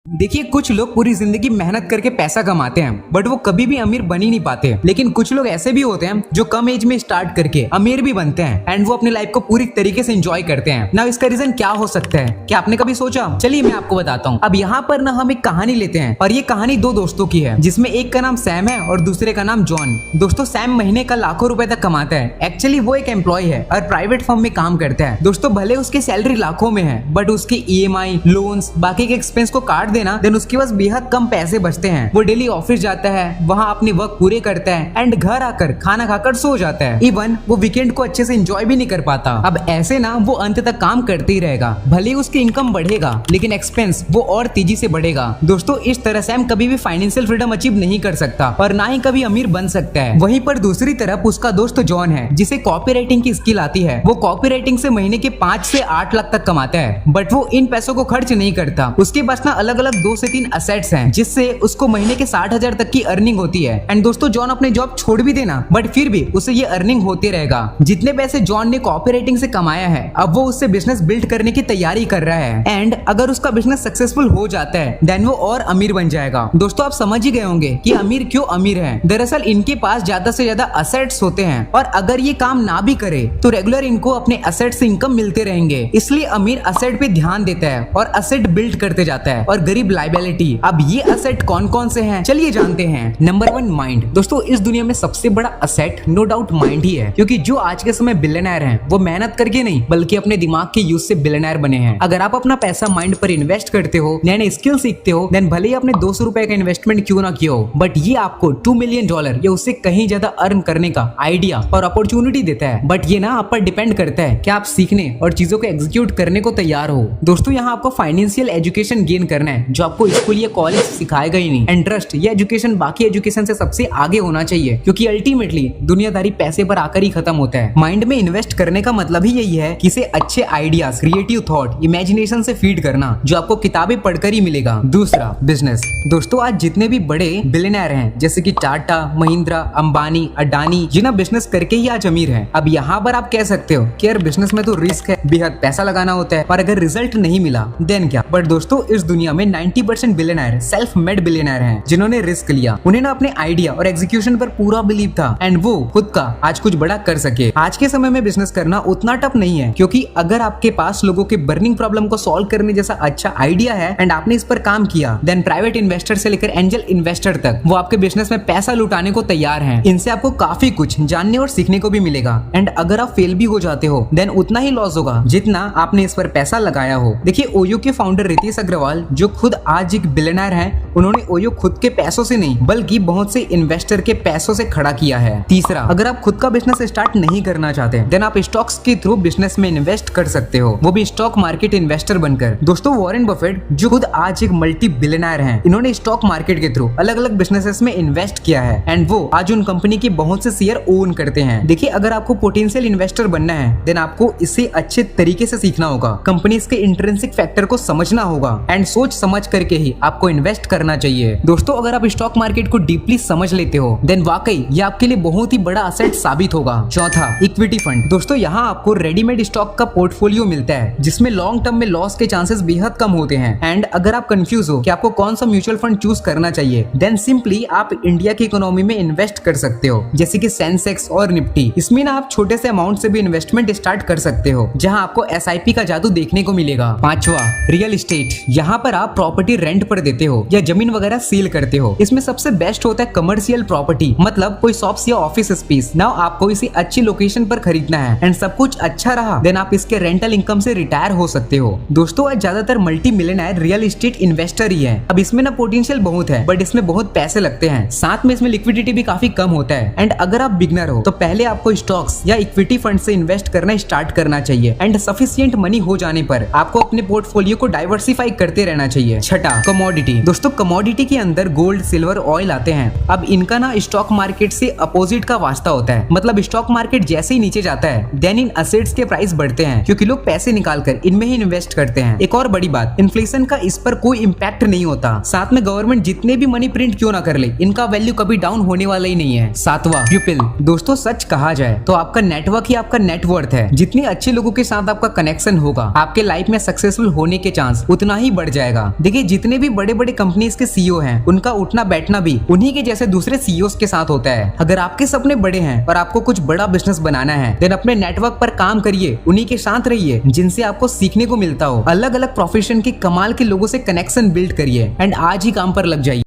देखिए, कुछ लोग पूरी जिंदगी मेहनत करके पैसा कमाते हैं बट वो कभी भी अमीर बन ही नहीं पाते। लेकिन कुछ लोग ऐसे भी होते हैं जो कम एज में स्टार्ट करके अमीर भी बनते हैं एंड वो अपनी लाइफ को पूरी तरीके से एंजॉय करते हैं। ना इसका रीजन क्या हो सकता है, क्या आपने कभी सोचा? चलिए मैं आपको बताता हूँ। अब यहाँ पर ना हम एक कहानी लेते हैं और ये कहानी दो दोस्तों की है जिसमें एक का नाम सैम है और दूसरे का नाम जॉन। दोस्तों, सैम महीने का लाखों रुपए तक कमाता है। एक्चुअली वो एक एम्प्लॉय है और प्राइवेट फर्म में काम करता है। दोस्तों, भले उसकी सैलरी लाखों में है बट उसके EMI, लोन्स, बाकी के एक्सपेंस को काट देना देन उसके पास बेहद कम पैसे बचते हैं। वो डेली ऑफिस जाता है, वहाँ अपनी वर्क पूरे करता है एंड घर आकर खाना खाकर सो जाता है। इवन वो वीकेंड को अच्छे से एंजॉय भी नहीं कर पाता। अब ऐसे ना वो अंत तक काम करते ही रहेगा। भले उसकी इनकम बढ़ेगा लेकिन एक्सपेंस वो और तेजी से बढ़ेगा। दोस्तों, इस तरह सैम कभी भी फाइनेंशियल फ्रीडम अचीव नहीं कर सकता और ना ही कभी अमीर बन सकता है। वहीं पर दूसरी तरफ उसका दोस्त जॉन है जिसे कॉपी राइटिंग की स्किल आती है। वो कॉपी राइटिंग से महीने के 5 से 8 लाख तक कमाता है बट वो इन पैसों को खर्च नहीं करता। उसके पास ना अलग अलग 2 से 3 असेट्स हैं जिससे उसको महीने के 60,000 तक की अर्निंग होती है। एंड दोस्तों, जॉन अपने जॉब छोड़ भी देना बट फिर भी उसे ये अर्निंग होते रहेगा। जितने पैसे जॉन ने कॉपी राइटिंग से कमाया है अब वो उससे बिजनेस बिल्ड करने की तैयारी कर रहा है एंड अगर उसका बिजनेस सक्सेसफुल हो जाता है देन वो और अमीर बन जाएगा। दोस्तों, आप समझ ही गए होंगे कि अमीर क्यों अमीर है। दरअसल इनके पास ज्यादा से ज्यादा असेट्स होते हैं और अगर ये काम ना भी करे तो रेगुलर इनको अपने असेट से इनकम मिलते रहेंगे। इसलिए अमीर असेट पे ध्यान देता है और असेट बिल्ड करते जाता है और गरीब लायबिलिटी। अब ये असेट कौन कौन से हैं, चलिए जानते हैं। Number 1, mind. दोस्तों, इस दुनिया में सबसे बड़ा असेट नो डाउट माइंड ही है, क्योंकि जो आज के समय बिलियनर हैं वो मेहनत करके नहीं बल्कि अपने दिमाग के यूज से बिलियनर बने हैं। अगर आप अपना पैसा माइंड पर इन्वेस्ट करते हो, नए नए स्किल सीखते हो, देन भले ही आपने 200 रुपए का इन्वेस्टमेंट क्यों ना किया हो बट ये आपको $2 मिलियन या उससे कहीं ज्यादा अर्न करने का आइडिया और अपॉर्चुनिटी देता है। बट ये ना आप पर डिपेंड करता है कि आप सीखने और चीजों को एग्जीक्यूट करने को तैयार हो। दोस्तों, यहाँ आपको फाइनेंशियल एजुकेशन गेन करना है जो आपको स्कूल या कॉलेज सिखाएगा ही नहीं। इंटरेस्ट ये एजुकेशन बाकी एजुकेशन से सबसे आगे होना चाहिए, क्योंकि अल्टीमेटली दुनियादारी पैसे पर आकर ही खत्म होता है। माइंड में इन्वेस्ट करने का मतलब ही यही है कि इसे अच्छे आइडियाज, क्रिएटिव थॉट, इमेजिनेशन से फीड करना जो आपको किताबें पढ़कर ही मिलेगा। दूसरा, बिजनेस। दोस्तों, आज जितने भी बड़े बिलियनर हैं जैसे कि टाटा, महिंद्रा, अंबानी, अडानी, ये ना बिजनेस करके ही आज अमीर हैं। अब यहाँ पर आप कह सकते हो कि यार बिजनेस में तो रिस्क है, बेहद पैसा लगाना होता है और अगर रिजल्ट नहीं मिला देन क्या। बट दोस्तों, इस दुनिया में 90% बिलियनर सेल्फ मेड बिलियनर हैं जिन्होंने रिस्क लिया। उन्हें ना अपने आइडिया और एग्जीक्यूशन पर पूरा बिलीव था एंड वो खुद का आज कुछ बड़ा कर सके। आज के समय में बिजनेस करना उतना टफ नहीं है, क्योंकि अगर आपके पास लोगों के बर्निंग प्रॉब्लम को सॉल्व करने जैसा अच्छा आइडिया है एंड आपने इस पर काम किया देन प्राइवेट इन्वेस्टर से लेकर एंजल इन्वेस्टर तक वो आपके बिजनेस में पैसा लुटाने को तैयार हैं। इनसे आपको काफी कुछ जानने और सीखने को भी मिलेगा एंड अगर आप फेल भी हो जाते हो देन उतना ही लॉस होगा जितना आपने इस पर पैसा लगाया हो। देखिए, ओयो के फाउंडर रितेश अग्रवाल जो खुद आज एक बिलियनर हैं, उन्होंने ओयो खुद के पैसों से नहीं बल्कि बहुत से इन्वेस्टर के पैसों से खड़ा किया है। तीसरा, अगर आप खुद का बिजनेस स्टार्ट नहीं करना चाहते देन आप स्टॉक्स के थ्रू बिजनेस में इन्वेस्ट कर सकते हो, वो भी स्टॉक मार्केट इन्वेस्टर बनकर। दोस्तों, वॉरेन बफेट जो खुद आज एक मल्टी बिलियनर हैं, इन्होंने स्टॉक मार्केट के थ्रू अलग अलग बिजनेसेस में इन्वेस्ट किया है एंड वो आज उन कंपनी के बहुत से शेयर ओन करते हैं। देखिए, अगर आपको पोटेंशियल इन्वेस्टर बनना है देन आपको इसे अच्छे तरीके से सीखना होगा, कंपनीज के इंट्रिंसिक फैक्टर को समझना होगा एंड सोच समझ करके ही आपको इन्वेस्ट करना चाहिए। दोस्तों, अगर आप स्टॉक मार्केट को डीपली समझ लेते हो देन वाकई ये आपके लिए बहुत ही बड़ा असेट साबित होगा। चौथा, इक्विटी फंड। दोस्तों, यहाँ आपको रेडीमेड स्टॉक का पोर्टफोलियो मिलता है जिसमें लॉन्ग टर्म में लॉस के चांसेस बेहद कम होते हैं एंड अगर आप कंफ्यूज हो कि आपको कौन सा म्यूचुअल फंड चूज करना चाहिए देन सिंपली आप इंडिया की इकोनॉमी में इन्वेस्ट कर सकते हो, जैसे कि सेंसेक्स और निफ्टी। इसमें ना आप छोटे से अमाउंट से भी इन्वेस्टमेंट स्टार्ट कर सकते हो जहाँ आपको SIP का जादू देखने को मिलेगा। पांचवा, रियल एस्टेट। यहाँ पर आप प्रॉपर्टी रेंट पर देते हो या जमीन वगैरह सेल करते हो। इसमें सबसे बेस्ट होता है कमर्शियल प्रॉपर्टी, मतलब कोई शॉप्स या ऑफिस स्पेस। नाउ आपको इसे अच्छी लोकेशन पर खरीदना है एंड सब कुछ अच्छा रहा देन आप इसके रेंटल इनकम से रिटायर हो सकते हो। दोस्तों, आज ज्यादातर multi millionaire real estate investor ही है। अब इसमें ना पोटेंशियल बहुत है बट इसमें बहुत पैसे लगते हैं, साथ में इसमें लिक्विडिटी भी काफी कम होता है एंड अगर आप बिगनर हो तो पहले आपको स्टॉक्स या इक्विटी फंड से इन्वेस्ट करना स्टार्ट करना चाहिए एंड सफिशिएंट मनी हो जाने पर आपको अपने पोर्टफोलियो को डाइवर्सिफाई करते रहना चाहिए। छठा, कमोडिटी। दोस्तों, कमोडिटी के अंदर गोल्ड, सिल्वर, ऑयल आते हैं, अब इनका ना स्टॉक मार्केट से अपोजिट का वास्ता होता है। मतलब स्टॉक मार्केट जैसे ही नीचे जाता है, देन इन असेट्स के प्राइस बढ़ते हैं, क्योंकि लोग पैसे निकालकर इनमें ही इन्वेस्ट करते हैं। एक और बड़ी बात, इन्फ्लेशन का इस पर कोई इम्पैक्ट नहीं होता। साथ में गवर्नमेंट जितने भी मनी प्रिंट क्यों ना कर ले, इनका वैल्यू कभी डाउन होने वाला ही नहीं है। सातवां, प्यूपिल। दोस्तों सच कहा जाए तो आपका नेटवर्क ही आपका नेटवर्थ है। जितने अच्छे लोगों के साथ आपका कनेक्शन होगा, आपके लाइफ में सक्सेसफुल होने के चांस उतना ही बढ़ जाएगा। देखिए जितने भी बड़े बड़े कंपनीज के सीईओ हैं, उनका उठना बैठना भी उन्हीं के जैसे दूसरे सीईओ के साथ होता है। अगर आपके सपने बड़े हैं और आपको कुछ बड़ा बिजनेस बनाना है, देन अपने नेटवर्क पर काम करिए, उन्हीं के साथ रहिए जिनसे आपको सीखने को मिलता हो। अलग अलग प्रोफेशन के कमाल के लोगों से कनेक्शन बिल्ड करिए एंड आज ही काम पर लग जाइए।